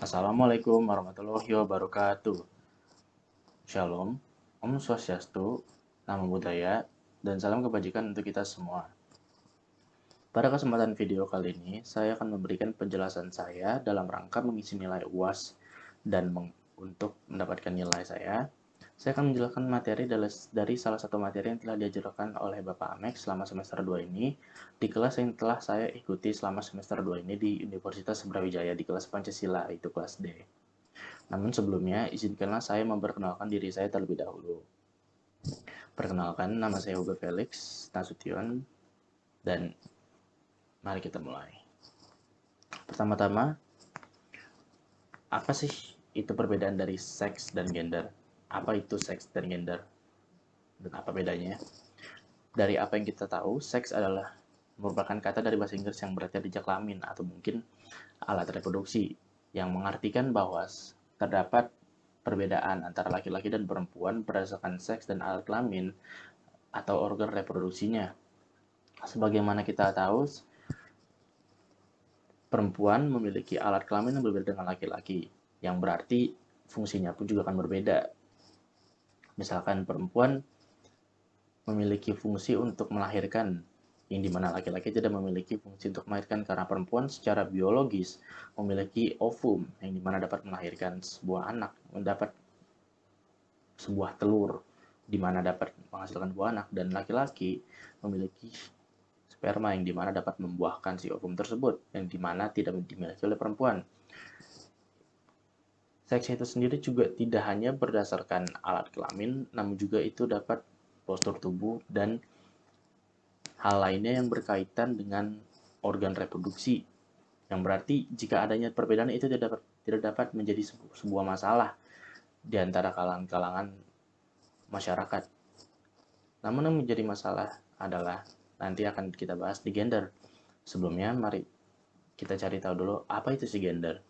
Assalamualaikum warahmatullahi wabarakatuh. Shalom, Om Swastiastu, Namo Buddhaya, dan salam kebajikan untuk kita semua. Pada kesempatan video kali ini, saya akan memberikan penjelasan saya dalam rangka mengisi nilai UAS dan untuk mendapatkan nilai saya akan menjelaskan materi dari salah satu materi yang telah diajarkan oleh Bapak Amek selama semester 2 ini di kelas yang telah saya ikuti selama semester 2 ini di Universitas Brawijaya di kelas Pancasila, itu kelas D. Namun sebelumnya, izinkanlah saya memperkenalkan diri saya terlebih dahulu. Perkenalkan, nama saya Hugo Felix Nasution, dan mari kita mulai. Pertama-tama, apa sih itu perbedaan dari seks dan gender? Apa itu seks dan gender? Dan apa bedanya? Dari apa yang kita tahu, seks adalah merupakan kata dari bahasa Inggris yang berarti kelamin atau mungkin alat reproduksi, yang mengartikan bahwa terdapat perbedaan antara laki-laki dan perempuan berdasarkan seks dan alat kelamin atau organ reproduksinya. Sebagaimana kita tahu, perempuan memiliki alat kelamin yang berbeda dengan laki-laki, yang berarti fungsinya pun juga akan berbeda. Misalkan perempuan memiliki fungsi untuk melahirkan, yang dimana laki-laki tidak memiliki fungsi untuk melahirkan karena perempuan secara biologis memiliki ovum, yang dimana dapat melahirkan sebuah anak, mendapat sebuah telur, di mana dapat menghasilkan buah anak, dan laki-laki memiliki sperma yang dimana dapat membuahkan si ovum tersebut, yang dimana tidak dimiliki oleh perempuan. Seks itu sendiri juga tidak hanya berdasarkan alat kelamin, namun juga itu dapat postur tubuh dan hal lainnya yang berkaitan dengan organ reproduksi, yang berarti jika adanya perbedaan itu tidak dapat menjadi sebuah masalah di antara kalangan masyarakat. Namun yang menjadi masalah adalah nanti akan kita bahas di gender. Sebelumnya, mari kita cari tahu dulu apa itu si gender.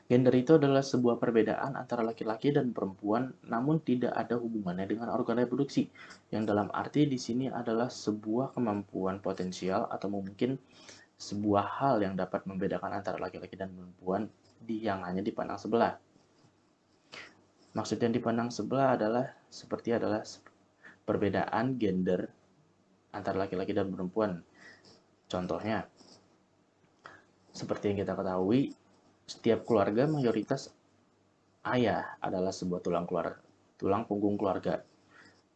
Gender itu adalah sebuah perbedaan antara laki-laki dan perempuan, namun tidak ada hubungannya dengan organ reproduksi. Yang dalam arti di sini adalah sebuah kemampuan potensial atau mungkin sebuah hal yang dapat membedakan antara laki-laki dan perempuan yang hanya dipandang sebelah. Maksud yang dipandang sebelah adalah perbedaan gender antara laki-laki dan perempuan. Contohnya, seperti yang kita ketahui, setiap keluarga mayoritas ayah adalah sebuah tulang punggung keluarga,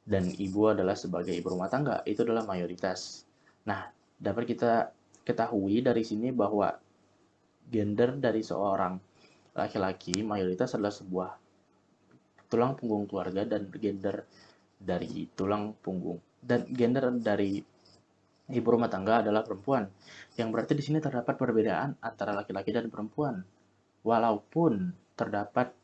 dan ibu adalah sebagai ibu rumah tangga. Itu adalah mayoritas. Nah, dapat kita ketahui dari sini bahwa gender dari seorang laki-laki mayoritas adalah sebuah tulang punggung keluarga, dan gender dari ibu rumah tangga adalah perempuan. Yang berarti di sini terdapat perbedaan antara laki-laki dan perempuan. Walaupun terdapat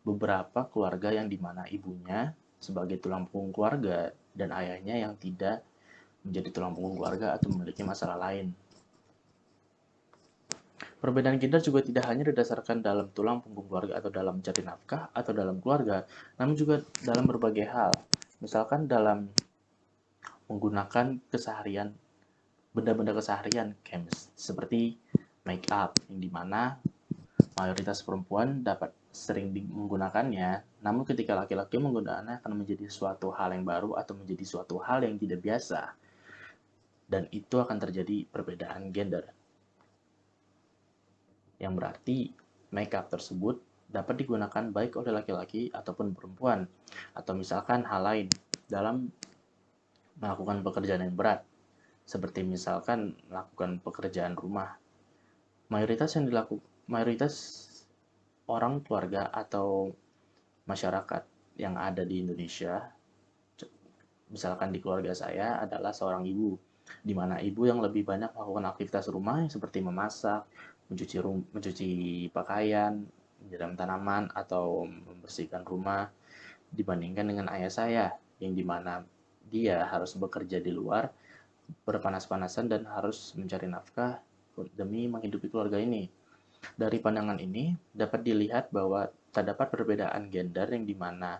beberapa keluarga yang dimana ibunya sebagai tulang punggung keluarga dan ayahnya yang tidak menjadi tulang punggung keluarga atau memiliki masalah lain. Perbedaan gender juga tidak hanya didasarkan dalam tulang punggung keluarga atau dalam mencari nafkah atau dalam keluarga, namun juga dalam berbagai hal. Misalkan dalam menggunakan benda-benda keseharian seperti make up, yang dimana mayoritas perempuan dapat sering menggunakannya, namun ketika laki-laki menggunakannya akan menjadi suatu hal yang baru atau menjadi suatu hal yang tidak biasa, dan itu akan terjadi perbedaan gender, yang berarti make up tersebut dapat digunakan baik oleh laki-laki ataupun perempuan, atau misalkan hal lain dalam melakukan pekerjaan yang berat, seperti misalkan melakukan pekerjaan rumah. Mayoritas orang keluarga atau masyarakat yang ada di Indonesia, misalkan di keluarga saya adalah seorang ibu, di mana ibu yang lebih banyak melakukan aktivitas rumah seperti memasak, mencuci pakaian, menyiram tanaman, atau membersihkan rumah, dibandingkan dengan ayah saya, yang dimana dia harus bekerja di luar, berpanas-panasan, dan harus mencari nafkah demi menghidupi keluarga ini. Dari pandangan ini, dapat dilihat bahwa terdapat perbedaan gender yang dimana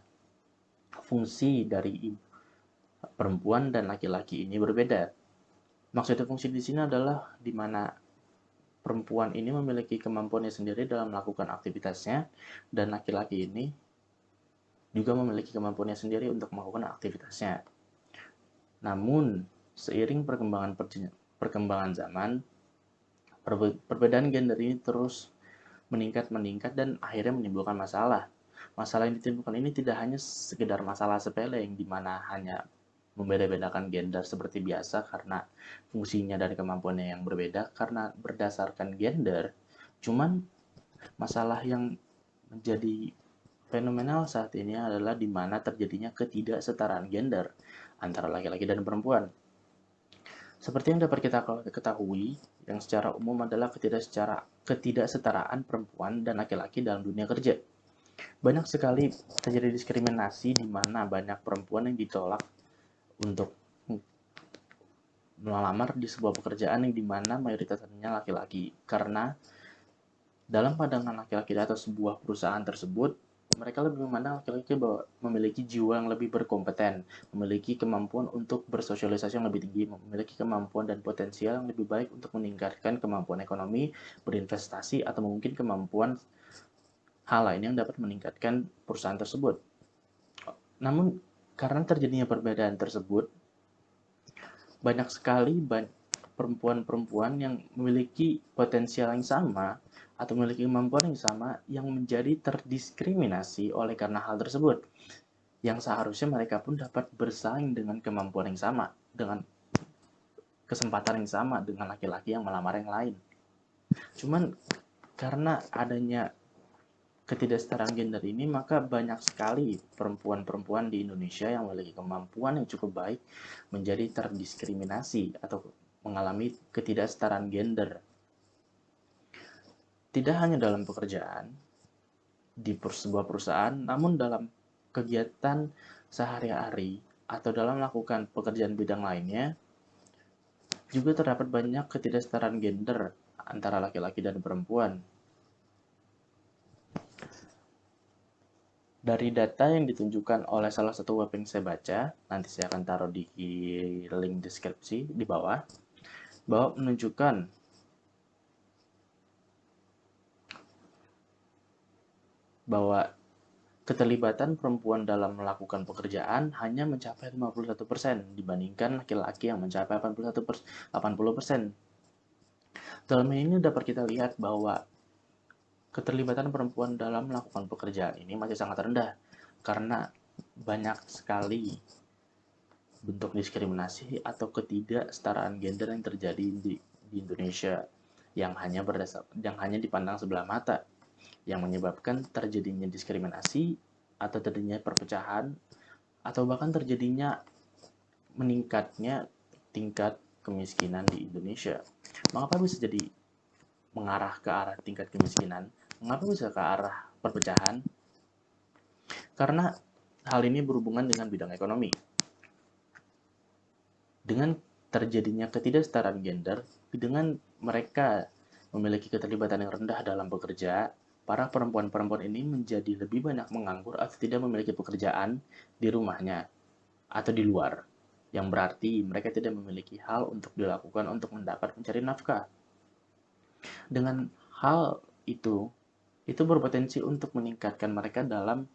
fungsi dari perempuan dan laki-laki ini berbeda. Maksudnya fungsi di sini adalah dimana perempuan ini memiliki kemampuannya sendiri dalam melakukan aktivitasnya, dan laki-laki ini juga memiliki kemampuannya sendiri untuk melakukan aktivitasnya. Namun, seiring perkembangan zaman, perbedaan gender ini terus meningkat dan akhirnya menimbulkan masalah. Masalah yang ditimbulkan ini tidak hanya sekedar masalah sepele yang dimana hanya membeda-bedakan gender seperti biasa karena fungsinya dan kemampuannya yang berbeda karena berdasarkan gender. Cuman masalah yang menjadi fenomenal saat ini adalah di mana terjadinya ketidaksetaraan gender antara laki-laki dan perempuan. Seperti yang dapat kita ketahui, yang secara umum adalah ketidaksetaraan perempuan dan laki-laki dalam dunia kerja. Banyak sekali terjadi diskriminasi di mana banyak perempuan yang ditolak untuk melamar di sebuah pekerjaan yang dimana mayoritasnya laki-laki. Karena dalam pandangan laki-laki atau sebuah perusahaan tersebut, mereka lebih memandang laki-laki bahwa memiliki jiwa yang lebih berkompeten, memiliki kemampuan untuk bersosialisasi yang lebih tinggi, memiliki kemampuan dan potensial yang lebih baik untuk meningkatkan kemampuan ekonomi, berinvestasi, atau mungkin kemampuan hal lain yang dapat meningkatkan perusahaan tersebut. Namun, karena terjadinya perbedaan tersebut, banyak sekali perempuan-perempuan yang memiliki potensial yang sama atau memiliki kemampuan yang sama yang menjadi terdiskriminasi oleh karena hal tersebut, yang seharusnya mereka pun dapat bersaing dengan kemampuan yang sama, dengan kesempatan yang sama dengan laki-laki yang melamar yang lain. Cuman karena adanya ketidaksetaraan gender ini, maka banyak sekali perempuan-perempuan di Indonesia yang memiliki kemampuan yang cukup baik menjadi terdiskriminasi atau mengalami ketidaksetaraan gender. Tidak hanya dalam pekerjaan di sebuah perusahaan, namun dalam kegiatan sehari-hari atau dalam melakukan pekerjaan bidang lainnya, juga terdapat banyak ketidaksetaraan gender antara laki-laki dan perempuan. Dari data yang ditunjukkan oleh salah satu web yang saya baca, nanti saya akan taruh di link deskripsi di bawah, bahwa menunjukkan bahwa keterlibatan perempuan dalam melakukan pekerjaan hanya mencapai 51% dibandingkan laki-laki yang mencapai 80%. Dalam ini dapat kita lihat bahwa keterlibatan perempuan dalam melakukan pekerjaan ini masih sangat rendah karena banyak sekali bentuk diskriminasi atau ketidaksetaraan gender yang terjadi di Indonesia yang hanya dipandang sebelah mata, yang menyebabkan terjadinya diskriminasi atau terjadinya perpecahan atau bahkan terjadinya meningkatnya tingkat kemiskinan di Indonesia. Mengapa bisa jadi mengarah ke arah tingkat kemiskinan? Mengapa bisa ke arah perpecahan? Karena hal ini berhubungan dengan bidang ekonomi. Dengan terjadinya ketidaksetaraan gender, dengan mereka memiliki keterlibatan yang rendah dalam bekerja, para perempuan-perempuan ini menjadi lebih banyak menganggur atau tidak memiliki pekerjaan di rumahnya atau di luar, yang berarti mereka tidak memiliki hal untuk dilakukan untuk mendapat mencari nafkah. Dengan hal itu berpotensi untuk meningkatkan mereka dalam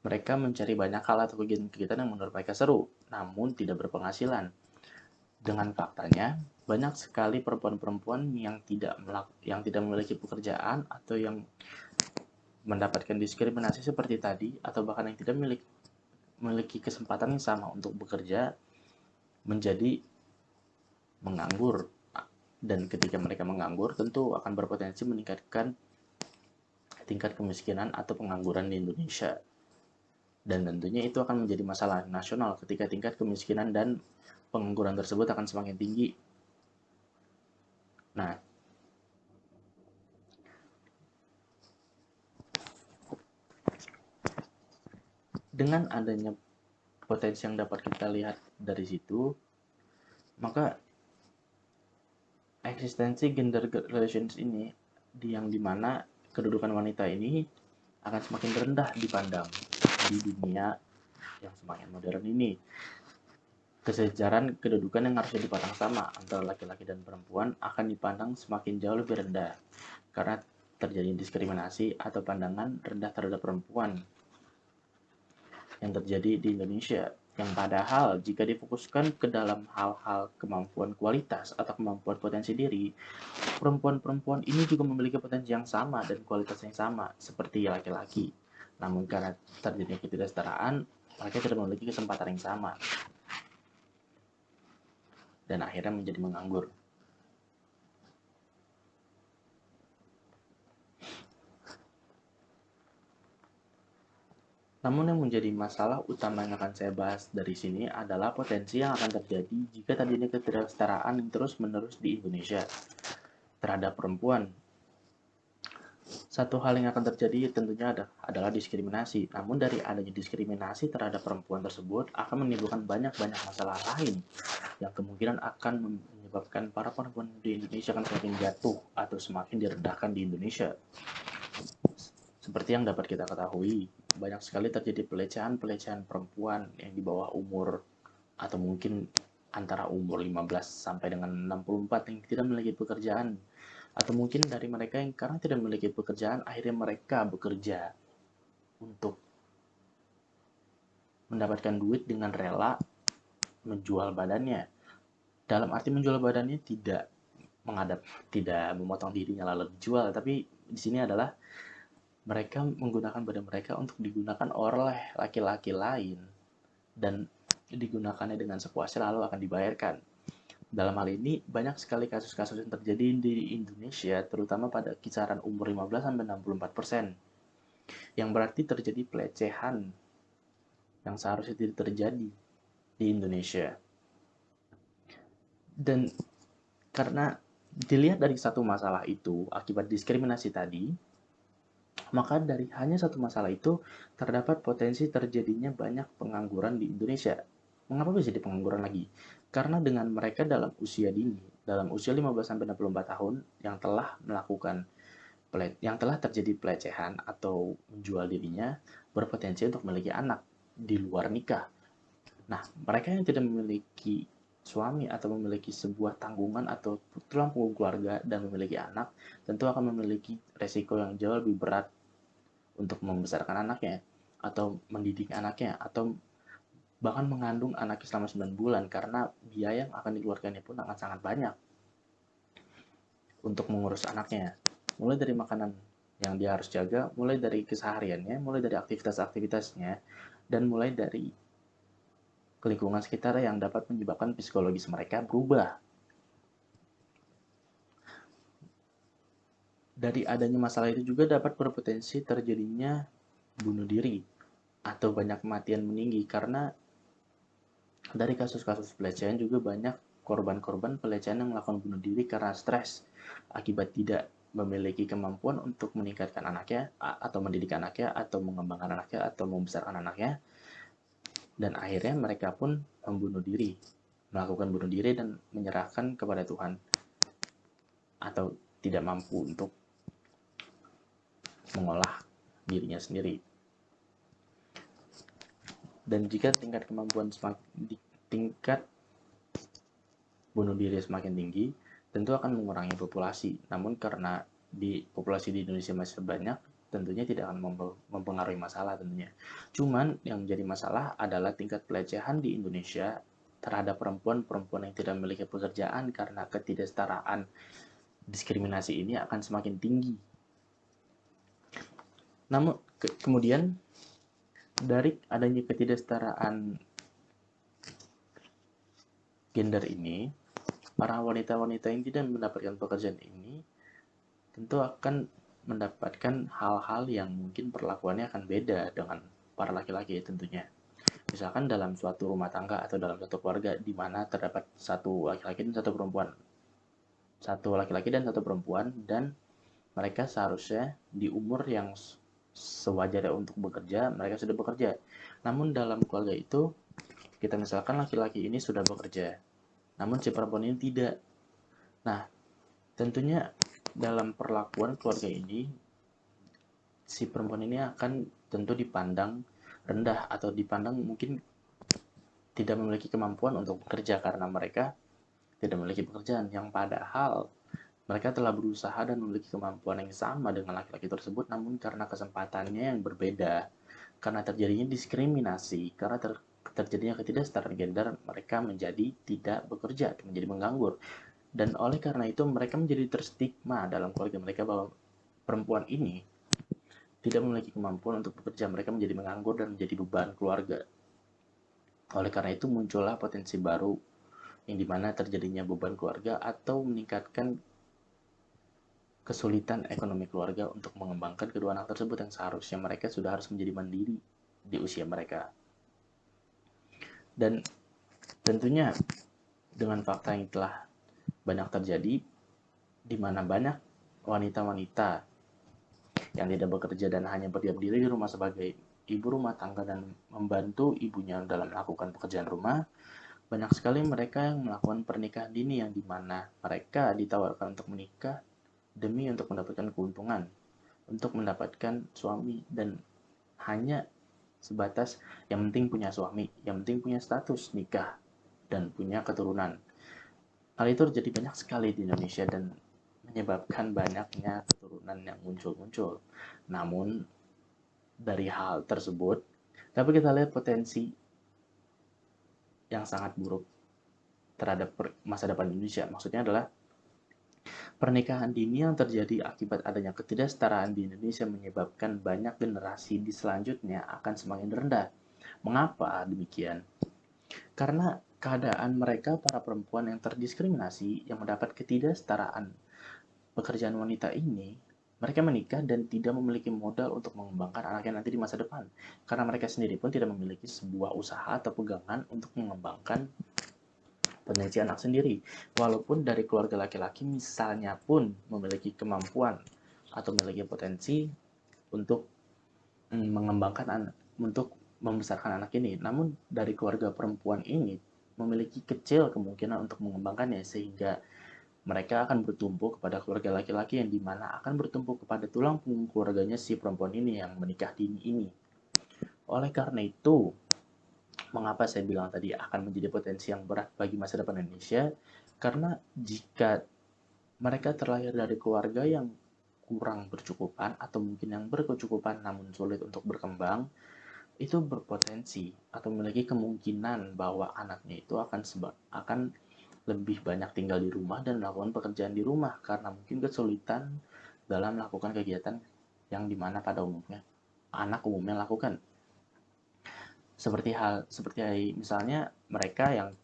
mereka mencari banyak hal atau kegiatan-kegiatan yang menurut mereka seru, namun tidak berpenghasilan. Dengan faktanya, banyak sekali perempuan-perempuan yang tidak memiliki pekerjaan atau yang mendapatkan diskriminasi seperti tadi, atau bahkan yang tidak memiliki kesempatan yang sama untuk bekerja, menjadi menganggur. Dan ketika mereka menganggur, tentu akan berpotensi meningkatkan tingkat kemiskinan atau pengangguran di Indonesia. Dan tentunya itu akan menjadi masalah nasional ketika tingkat kemiskinan dan pengangguran tersebut akan semakin tinggi. Nah, dengan adanya potensi yang dapat kita lihat dari situ, maka eksistensi gender relations ini yang dimana kedudukan wanita ini akan semakin rendah dipandang di dunia yang semakin modern ini. kesejaran kedudukan yang harusnya dipandang sama antara laki-laki dan perempuan akan dipandang semakin jauh lebih rendah karena terjadi diskriminasi atau pandangan rendah terhadap perempuan yang terjadi di Indonesia. Yang padahal jika difokuskan ke dalam hal-hal kemampuan kualitas atau kemampuan potensi diri, perempuan-perempuan ini juga memiliki potensi yang sama dan kualitas yang sama seperti laki-laki. Namun karena terjadinya ketidaksetaraan, mereka tidak memiliki kesempatan yang sama dan akhirnya menjadi menganggur. Namun yang menjadi masalah utama yang akan saya bahas dari sini adalah potensi yang akan terjadi jika terjadinya ketidaksetaraan yang terus-menerus di Indonesia terhadap perempuan. Satu hal yang akan terjadi tentunya adalah diskriminasi. Namun dari adanya diskriminasi terhadap perempuan tersebut akan menimbulkan banyak-banyak masalah lain yang kemungkinan akan menyebabkan para perempuan di Indonesia akan semakin jatuh atau semakin direndahkan di Indonesia. Seperti yang dapat kita ketahui, banyak sekali terjadi pelecehan-pelecehan perempuan yang di bawah umur atau mungkin antara umur 15 sampai dengan 64 yang tidak memiliki pekerjaan, atau mungkin dari mereka yang karena tidak memiliki pekerjaan akhirnya mereka bekerja untuk mendapatkan duit dengan rela menjual badannya. Dalam arti menjual badannya tidak memotong dirinya lalu dijual, tapi di sini adalah mereka menggunakan badan mereka untuk digunakan oleh laki-laki lain dan digunakannya dengan sepuasnya lalu akan dibayarkan. Dalam hal ini, banyak sekali kasus-kasus yang terjadi di Indonesia, terutama pada kisaran umur 15-64%, yang berarti terjadi pelecehan yang seharusnya tidak terjadi di Indonesia. Dan karena dilihat dari satu masalah itu, akibat diskriminasi tadi, maka dari hanya satu masalah itu, terdapat potensi terjadinya banyak pengangguran di Indonesia. Mengapa bisa jadi pengangguran lagi? Karena dengan mereka dalam usia dini, dalam usia 15-64 tahun yang telah terjadi pelecehan atau menjual dirinya, berpotensi untuk memiliki anak di luar nikah. Nah, mereka yang tidak memiliki suami atau memiliki sebuah tanggungan atau tulang punggung keluarga dan memiliki anak, tentu akan memiliki resiko yang jauh lebih berat untuk membesarkan anaknya atau mendidik anaknya atau bahkan mengandung anaknya selama 9 bulan karena biaya yang akan dikeluarkannya pun akan sangat banyak untuk mengurus anaknya. Mulai dari makanan yang dia harus jaga, mulai dari kesehariannya, mulai dari aktivitas-aktivitasnya, dan mulai dari lingkungan sekitar yang dapat menyebabkan psikologis mereka berubah. Dari adanya masalah itu juga dapat berpotensi terjadinya bunuh diri atau banyak kematian meninggi karena dari kasus-kasus pelecehan juga banyak korban-korban pelecehan yang melakukan bunuh diri karena stres akibat tidak memiliki kemampuan untuk meningkatkan anaknya atau mendidik anaknya atau mengembangkan anaknya atau membesarkan anaknya, dan akhirnya mereka pun melakukan bunuh diri dan menyerahkan kepada Tuhan atau tidak mampu untuk mengolah dirinya sendiri. Dan jika tingkat bunuh diri semakin tinggi, tentu akan mengurangi populasi. Namun karena populasi di Indonesia masih banyak, tentunya tidak akan mempengaruhi masalah tentunya. Cuman yang menjadi masalah adalah tingkat pelecehan di Indonesia terhadap perempuan-perempuan yang tidak memiliki pekerjaan karena ketidaksetaraan diskriminasi ini akan semakin tinggi. Namun kemudian dari adanya ketidaksetaraan gender ini, para wanita-wanita yang tidak mendapatkan pekerjaan ini tentu akan mendapatkan hal-hal yang mungkin perlakuannya akan beda dengan para laki-laki tentunya. Misalkan dalam suatu rumah tangga atau dalam suatu keluarga di mana terdapat satu laki-laki dan satu perempuan, dan mereka seharusnya di umur yang sewajarnya untuk bekerja, mereka sudah bekerja. Namun dalam keluarga itu, kita misalkan laki-laki ini sudah bekerja, namun si perempuan ini tidak. Nah, tentunya dalam perlakuan keluarga ini, si perempuan ini akan tentu dipandang rendah atau dipandang mungkin tidak memiliki kemampuan untuk bekerja karena mereka tidak memiliki pekerjaan, yang padahal mereka telah berusaha dan memiliki kemampuan yang sama dengan laki-laki tersebut, namun karena kesempatannya yang berbeda, karena terjadinya diskriminasi, karena terjadinya ketidaksetaraan gender, mereka menjadi tidak bekerja, menjadi menganggur. Dan oleh karena itu mereka menjadi terstigma dalam keluarga mereka bahwa perempuan ini tidak memiliki kemampuan untuk bekerja, mereka menjadi menganggur dan menjadi beban keluarga. Oleh karena itu muncullah potensi baru yang dimana terjadinya beban keluarga atau meningkatkan kesulitan ekonomi keluarga untuk mengembangkan kedua anak tersebut yang seharusnya mereka sudah harus menjadi mandiri di usia mereka. Dan tentunya dengan fakta yang telah banyak terjadi, di mana banyak wanita-wanita yang tidak bekerja dan hanya berdiam diri di rumah sebagai ibu rumah tangga dan membantu ibunya dalam melakukan pekerjaan rumah, banyak sekali mereka yang melakukan pernikahan dini yang dimana mereka ditawarkan untuk menikah demi untuk mendapatkan keuntungan, untuk mendapatkan suami, dan hanya sebatas yang penting punya suami, yang penting punya status nikah, dan punya keturunan. Hal itu terjadi banyak sekali di Indonesia dan menyebabkan banyaknya keturunan yang muncul-muncul. Namun, dari hal tersebut, dapat kita lihat potensi yang sangat buruk terhadap masa depan Indonesia. Maksudnya adalah pernikahan dini yang terjadi akibat adanya ketidaksetaraan di Indonesia menyebabkan banyak generasi di selanjutnya akan semakin rendah. Mengapa demikian? Karena keadaan mereka, para perempuan yang terdiskriminasi, yang mendapat ketidaksetaraan pekerjaan wanita ini, mereka menikah dan tidak memiliki modal untuk mengembangkan anaknya nanti di masa depan. Karena mereka sendiri pun tidak memiliki sebuah usaha atau pegangan untuk mengembangkan potensi anak sendiri. Walaupun dari keluarga laki-laki misalnya pun memiliki kemampuan atau memiliki potensi untuk mengembangkan anak, untuk membesarkan anak ini. Namun dari keluarga perempuan ini memiliki kecil kemungkinan untuk mengembangkannya, sehingga mereka akan bertumpu kepada keluarga laki-laki yang dimana akan bertumpu kepada tulang punggung keluarganya si perempuan ini yang menikah dini ini. Oleh karena itu, mengapa saya bilang tadi akan menjadi potensi yang berat bagi masa depan Indonesia? Karena jika mereka terlahir dari keluarga yang kurang bercukupan atau mungkin yang berkecukupan namun sulit untuk berkembang, itu berpotensi atau memiliki kemungkinan bahwa anaknya itu akan lebih banyak tinggal di rumah dan melakukan pekerjaan di rumah karena mungkin kesulitan dalam melakukan kegiatan yang dimana pada umumnya anak umumnya lakukan. Seperti misalnya mereka yang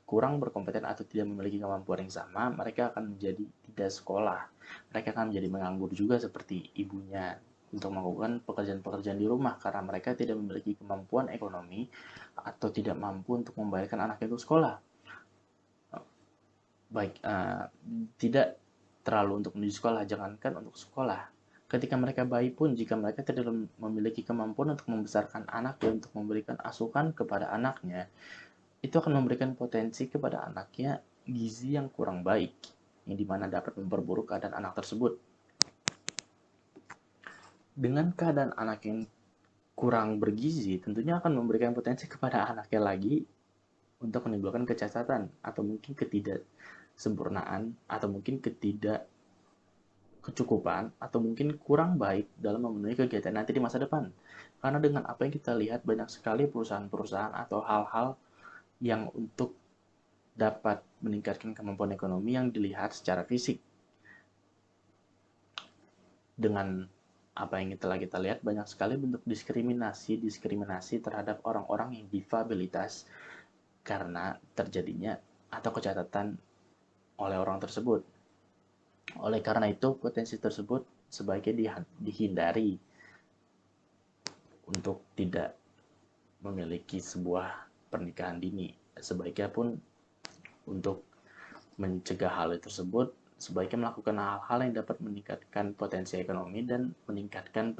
kurang berkompeten atau tidak memiliki kemampuan yang sama, mereka akan menjadi tidak sekolah. Mereka akan menjadi menganggur juga seperti ibunya untuk melakukan pekerjaan-pekerjaan di rumah karena mereka tidak memiliki kemampuan ekonomi atau tidak mampu untuk membayarkan anaknya untuk sekolah. Baik, tidak terlalu untuk menuju sekolah, jangankan untuk sekolah. Ketika mereka bayi pun, jika mereka tidak memiliki kemampuan untuk membesarkan anak dan untuk memberikan asuhan kepada anaknya, itu akan memberikan potensi kepada anaknya gizi yang kurang baik, yang dimana dapat memperburuk keadaan anak tersebut. Dengan keadaan anak yang kurang bergizi, tentunya akan memberikan potensi kepada anaknya lagi untuk menimbulkan kecacatan atau mungkin ketidaksempurnaan atau mungkin ketidakkecukupan atau mungkin kurang baik dalam memenuhi kegiatan nanti di masa depan. Karena dengan apa yang kita lihat banyak sekali perusahaan-perusahaan atau hal-hal yang untuk dapat meningkatkan kemampuan ekonomi yang dilihat secara fisik. Dengan apa yang telah kita lihat, banyak sekali bentuk diskriminasi terhadap orang-orang yang difabilitas karena terjadinya atau kecacatan oleh orang tersebut. Oleh karena itu, potensi tersebut sebaiknya dihindari untuk tidak memiliki sebuah pernikahan dini. Sebaiknya pun untuk mencegah hal tersebut, sebaiknya melakukan hal-hal yang dapat meningkatkan potensi ekonomi dan meningkatkan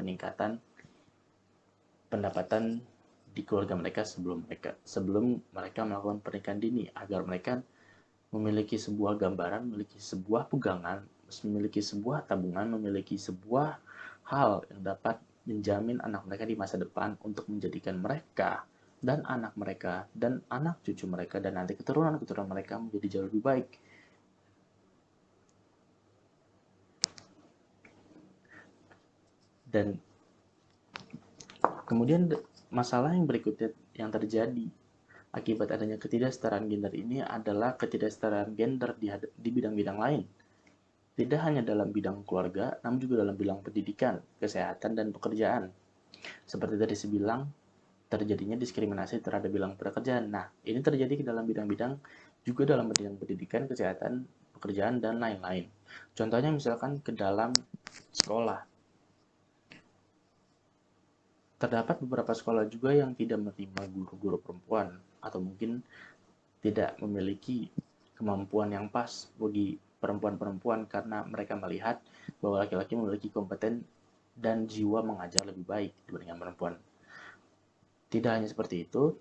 pendapatan di keluarga mereka sebelum mereka melakukan pernikahan dini, agar mereka memiliki sebuah gambaran, memiliki sebuah pegangan, memiliki sebuah tabungan, memiliki sebuah hal yang dapat menjamin anak mereka di masa depan untuk menjadikan mereka dan anak mereka, dan anak cucu mereka, dan nanti keturunan-keturunan mereka menjadi jauh lebih baik. Dan kemudian masalah yang berikutnya yang terjadi akibat adanya ketidaksetaraan gender ini adalah ketidaksetaraan gender di bidang-bidang lain. Tidak hanya dalam bidang keluarga, namun juga dalam bidang pendidikan, kesehatan, dan pekerjaan. Seperti tadi saya bilang, terjadinya diskriminasi terhadap bidang pekerjaan. Nah, ini terjadi dalam bidang-bidang juga dalam bidang pendidikan, kesehatan, pekerjaan, dan lain-lain. Contohnya misalkan ke dalam sekolah. Terdapat beberapa sekolah juga yang tidak menerima guru-guru perempuan atau mungkin tidak memiliki kemampuan yang pas bagi perempuan-perempuan karena mereka melihat bahwa laki-laki memiliki kompeten dan jiwa mengajar lebih baik dibandingkan perempuan. Tidak hanya seperti itu,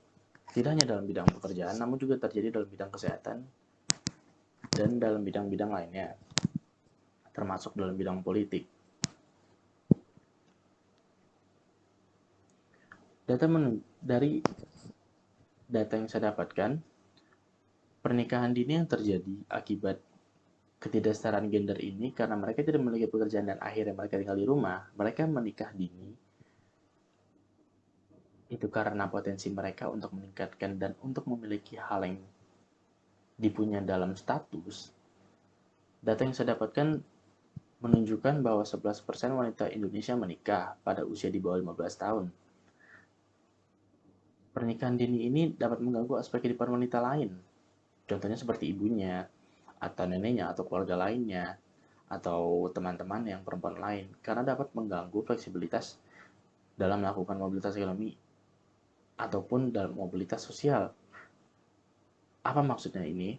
tidak hanya dalam bidang pekerjaan, namun juga terjadi dalam bidang kesehatan dan dalam bidang-bidang lainnya, termasuk dalam bidang politik. Dari data yang saya dapatkan, pernikahan dini yang terjadi akibat ketidaksetaraan gender ini karena mereka tidak memiliki pekerjaan dan akhirnya mereka tinggal di rumah, mereka menikah dini itu karena potensi mereka untuk meningkatkan dan untuk memiliki hal yang dipunya dalam status. Data yang saya dapatkan menunjukkan bahwa 11% wanita Indonesia menikah pada usia di bawah 15 tahun. Pernikahan dini ini dapat mengganggu aspek kehidupan wanita lain. Contohnya seperti ibunya, atau neneknya, atau keluarga lainnya, atau teman-teman yang perempuan lain, karena dapat mengganggu fleksibilitas dalam melakukan mobilitas ekonomi ataupun dalam mobilitas sosial. Apa maksudnya ini?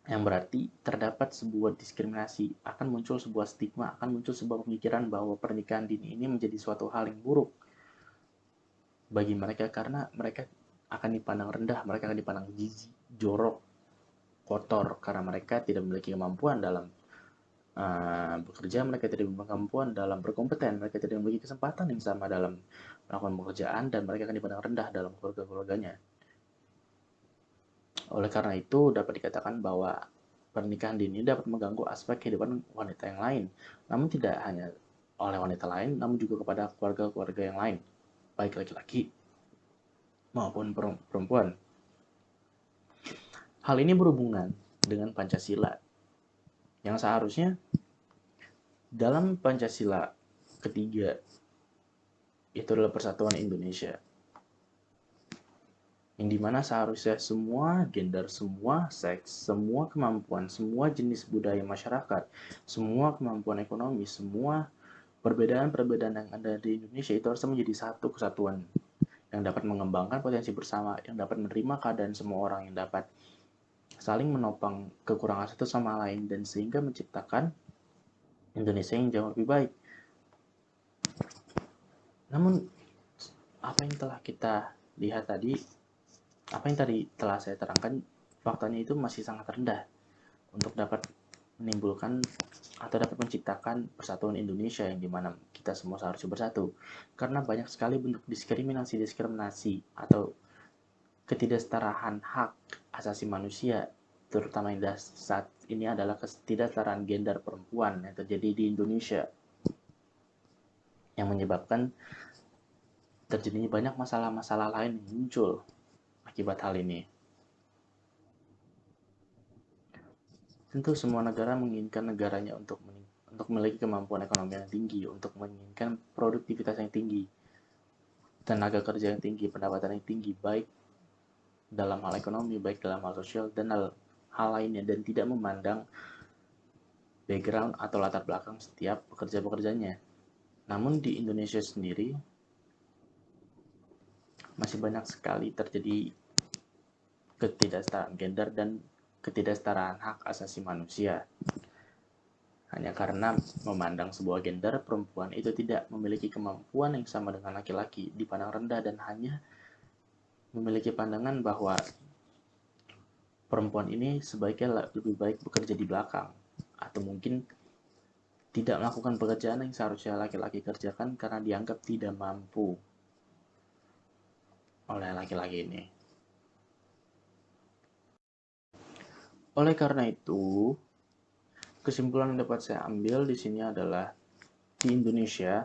Yang berarti terdapat sebuah diskriminasi, akan muncul sebuah stigma, akan muncul sebuah pemikiran bahwa pernikahan dini ini menjadi suatu hal yang buruk bagi mereka karena mereka akan dipandang rendah, mereka akan dipandang jijik, jorok, kotor karena mereka tidak memiliki kemampuan dalam bekerja, mereka tidak memiliki kemampuan dalam berkompeten, mereka tidak memiliki kesempatan yang sama dalam melakukan pekerjaan dan mereka akan dipandang rendah dalam keluarga-keluarganya. Oleh karena itu, dapat dikatakan bahwa pernikahan dini dapat mengganggu aspek kehidupan wanita yang lain, namun tidak hanya oleh wanita lain, namun juga kepada keluarga-keluarga yang lain, baik laki-laki maupun perempuan. Hal ini berhubungan dengan Pancasila, yang seharusnya dalam Pancasila ketiga itu adalah Persatuan Indonesia, yang dimana seharusnya semua gender, semua seks, semua kemampuan, semua jenis budaya masyarakat, semua kemampuan ekonomi, semua perbedaan-perbedaan yang ada di Indonesia itu harus menjadi satu kesatuan yang dapat mengembangkan potensi bersama, yang dapat menerima keadaan semua orang, yang dapat saling menopang kekurangan satu sama lain, dan sehingga menciptakan Indonesia yang jauh lebih baik. Namun, apa yang telah kita lihat tadi, apa yang tadi telah saya terangkan, faktanya itu masih sangat rendah untuk dapat menimbulkan atau dapat menciptakan persatuan Indonesia yang dimana kita semua seharusnya bersatu. Karena banyak sekali bentuk diskriminasi atau ketidaksetaraan hak asasi manusia, terutama yang saat ini adalah ketidaksetaraan gender perempuan yang terjadi di Indonesia, yang menyebabkan terjadinya banyak masalah-masalah lain yang muncul akibat hal ini. Tentu semua negara menginginkan negaranya untuk memiliki kemampuan ekonomi yang tinggi, untuk menginginkan produktivitas yang tinggi, tenaga kerja yang tinggi, pendapatan yang tinggi, baik dalam hal ekonomi, baik dalam hal sosial, dan hal lainnya, dan tidak memandang background atau latar belakang setiap pekerja-pekerjanya. Namun di Indonesia sendiri masih banyak sekali terjadi ketidaksetaraan gender dan ketidaksetaraan hak asasi manusia. Hanya karena memandang sebuah gender, perempuan itu tidak memiliki kemampuan yang sama dengan laki-laki, dipandang rendah dan hanya memiliki pandangan bahwa perempuan ini sebaiknya lebih baik bekerja di belakang, atau mungkin tidak melakukan pekerjaan yang seharusnya laki-laki kerjakan karena dianggap tidak mampu. oleh laki-laki ini. Oleh karena itu, kesimpulan yang dapat saya ambil di sini adalah di Indonesia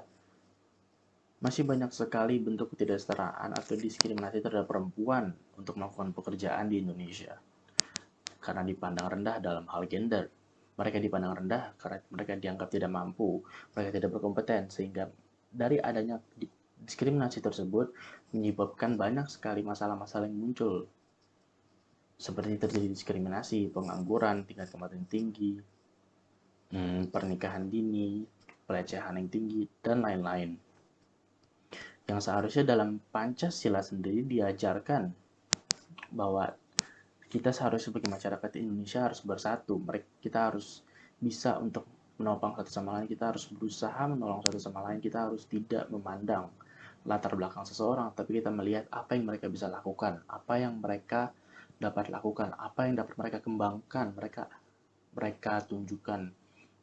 masih banyak sekali bentuk ketidaksetaraan atau diskriminasi terhadap perempuan untuk melakukan pekerjaan di Indonesia. Karena dipandang rendah dalam hal gender. Mereka dipandang rendah karena mereka dianggap tidak mampu, mereka tidak berkompeten, sehingga dari adanya diskriminasi tersebut menyebabkan banyak sekali masalah-masalah yang muncul. Seperti terjadi diskriminasi, pengangguran, tingkat kematian tinggi, pernikahan dini, pelecehan yang tinggi, dan lain-lain. Yang seharusnya dalam Pancasila sendiri diajarkan bahwa kita seharusnya sebagai masyarakat Indonesia harus bersatu. Kita harus bisa untuk menopang satu sama lain, kita harus berusaha menolong satu sama lain, kita harus tidak memandang latar belakang seseorang, tapi kita melihat apa yang mereka bisa lakukan, apa yang mereka dapat lakukan, apa yang dapat mereka kembangkan, mereka tunjukkan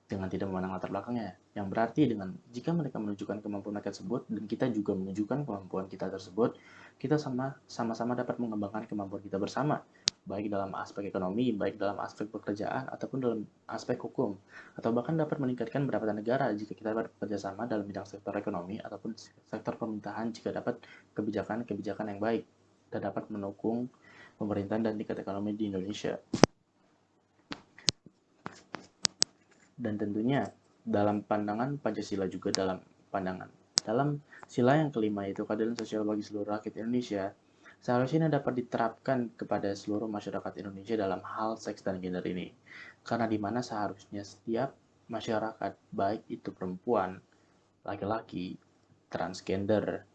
dengan tidak memandang latar belakangnya. Yang berarti dengan jika mereka menunjukkan kemampuan mereka tersebut dan kita juga menunjukkan kemampuan kita tersebut, kita sama-sama dapat mengembangkan kemampuan kita bersama, baik dalam aspek ekonomi, baik dalam aspek pekerjaan, ataupun dalam aspek hukum, atau bahkan dapat meningkatkan pendapatan negara jika kita dapat bekerja sama dalam bidang sektor ekonomi ataupun sektor pemerintahan jika dapat kebijakan-kebijakan yang baik dan dapat mendukung pemerintahan dan tingkat ekonomi di Indonesia. Dan tentunya dalam pandangan Pancasila juga dalam sila yang kelima yaitu keadilan sosial bagi seluruh rakyat Indonesia, seharusnya ini dapat diterapkan kepada seluruh masyarakat Indonesia dalam hal seks dan gender ini. Karena di mana seharusnya setiap masyarakat, baik itu perempuan, laki-laki, transgender,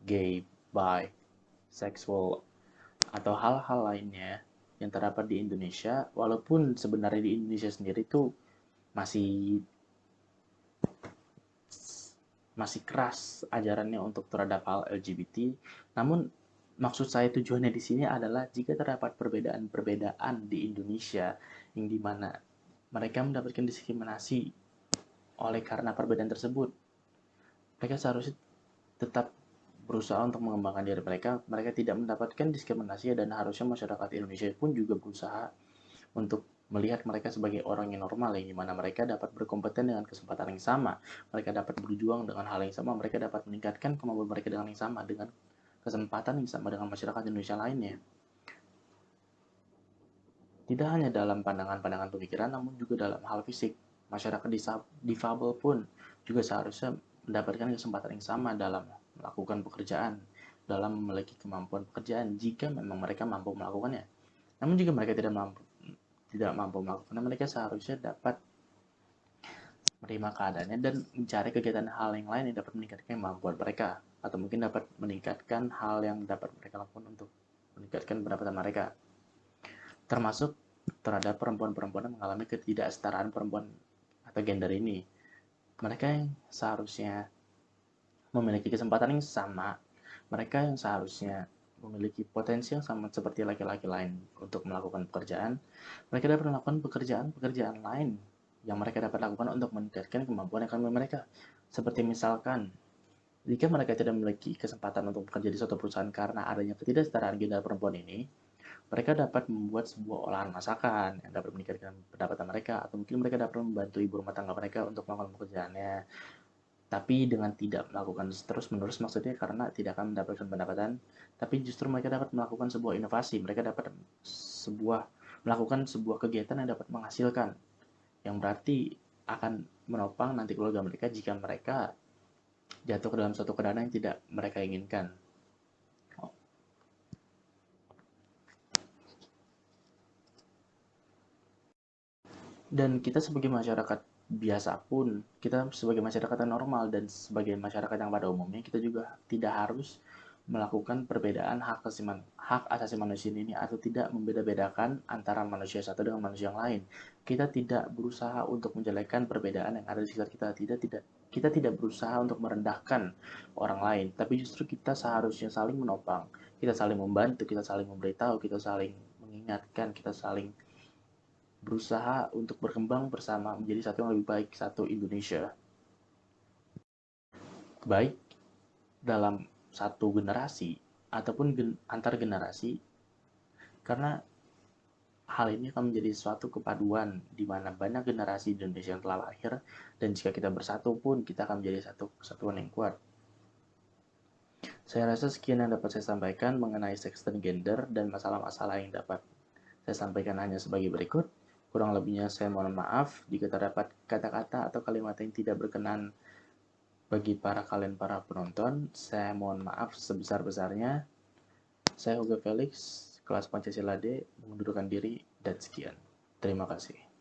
gay, bi, seksual, atau hal-hal lainnya yang terdapat di Indonesia, walaupun sebenarnya di Indonesia sendiri itu masih masih keras ajarannya untuk terhadap hal LGBT. Namun maksud saya tujuannya di sini adalah jika terdapat perbedaan-perbedaan di Indonesia yang dimana mereka mendapatkan diskriminasi oleh karena perbedaan tersebut, mereka seharusnya tetap berusaha untuk mengembangkan diri mereka. Mereka tidak mendapatkan diskriminasi dan harusnya masyarakat Indonesia pun juga berusaha untuk melihat mereka sebagai orang yang normal, yang dimana mereka dapat berkompeten dengan kesempatan yang sama, mereka dapat berjuang dengan hal yang sama, mereka dapat meningkatkan kemampuan mereka dengan yang sama, dengan kesempatan yang sama dengan masyarakat Indonesia lainnya. Tidak hanya dalam pandangan-pandangan pemikiran, namun juga dalam hal fisik. Masyarakat difabel pun juga seharusnya mendapatkan kesempatan yang sama dalam melakukan pekerjaan, dalam memiliki kemampuan pekerjaan jika memang mereka mampu melakukannya. Namun jika mereka tidak mampu melakukannya, mereka seharusnya dapat menerima keadaannya dan mencari kegiatan hal yang lain yang dapat meningkatkan kemampuan mereka, atau mungkin dapat meningkatkan hal yang dapat mereka lakukan untuk meningkatkan pendapatan mereka, termasuk terhadap perempuan-perempuan yang mengalami ketidaksetaraan perempuan atau gender ini. Mereka yang seharusnya memiliki kesempatan yang sama, mereka yang seharusnya memiliki potensi yang sama seperti laki-laki lain untuk melakukan pekerjaan, mereka dapat melakukan pekerjaan-pekerjaan lain yang mereka dapat lakukan untuk meningkatkan kemampuan ekonomi mereka. Seperti misalkan, jika mereka tidak memiliki kesempatan untuk bekerja di suatu perusahaan karena adanya ketidaksetaraan gender perempuan ini, mereka dapat membuat sebuah olahan masakan yang dapat meningkatkan pendapatan mereka, atau mungkin mereka dapat membantu ibu rumah tangga mereka untuk melakukan pekerjaannya, tapi dengan tidak melakukan terus-menerus, maksudnya karena tidak akan mendapatkan pendapatan, tapi justru mereka dapat melakukan sebuah inovasi, mereka dapat melakukan sebuah kegiatan yang dapat menghasilkan, yang berarti akan menopang nanti keluarga mereka jika mereka jatuh ke dalam suatu keadaan yang tidak mereka inginkan. Dan kita sebagai masyarakat biasa pun, kita sebagai masyarakat yang normal dan sebagai masyarakat yang pada umumnya, kita juga tidak harus melakukan perbedaan hak asasi manusia ini atau tidak membeda-bedakan antara manusia satu dengan manusia yang lain. Kita tidak berusaha untuk menjelekkan perbedaan yang ada di sekitar kita. Kita tidak berusaha untuk merendahkan orang lain, tapi justru kita seharusnya saling menopang, kita saling membantu, kita saling memberitahu, kita saling mengingatkan, kita saling berusaha untuk berkembang bersama menjadi satu yang lebih baik, satu Indonesia. Baik dalam satu generasi ataupun antar generasi, karena hal ini akan menjadi suatu kepaduan di mana banyak generasi di Indonesia yang telah lahir, dan jika kita bersatu pun kita akan menjadi satu kesatuan yang kuat. Saya rasa sekian yang dapat saya sampaikan mengenai seks dan gender dan masalah-masalah yang dapat saya sampaikan hanya sebagai berikut. Kurang lebihnya saya mohon maaf jika terdapat kata-kata atau kalimat yang tidak berkenan bagi kalian para penonton. Saya mohon maaf sebesar-besarnya. Saya Hugo Felix, kelas Pancasila D, mengundurkan diri, dan sekian. Terima kasih.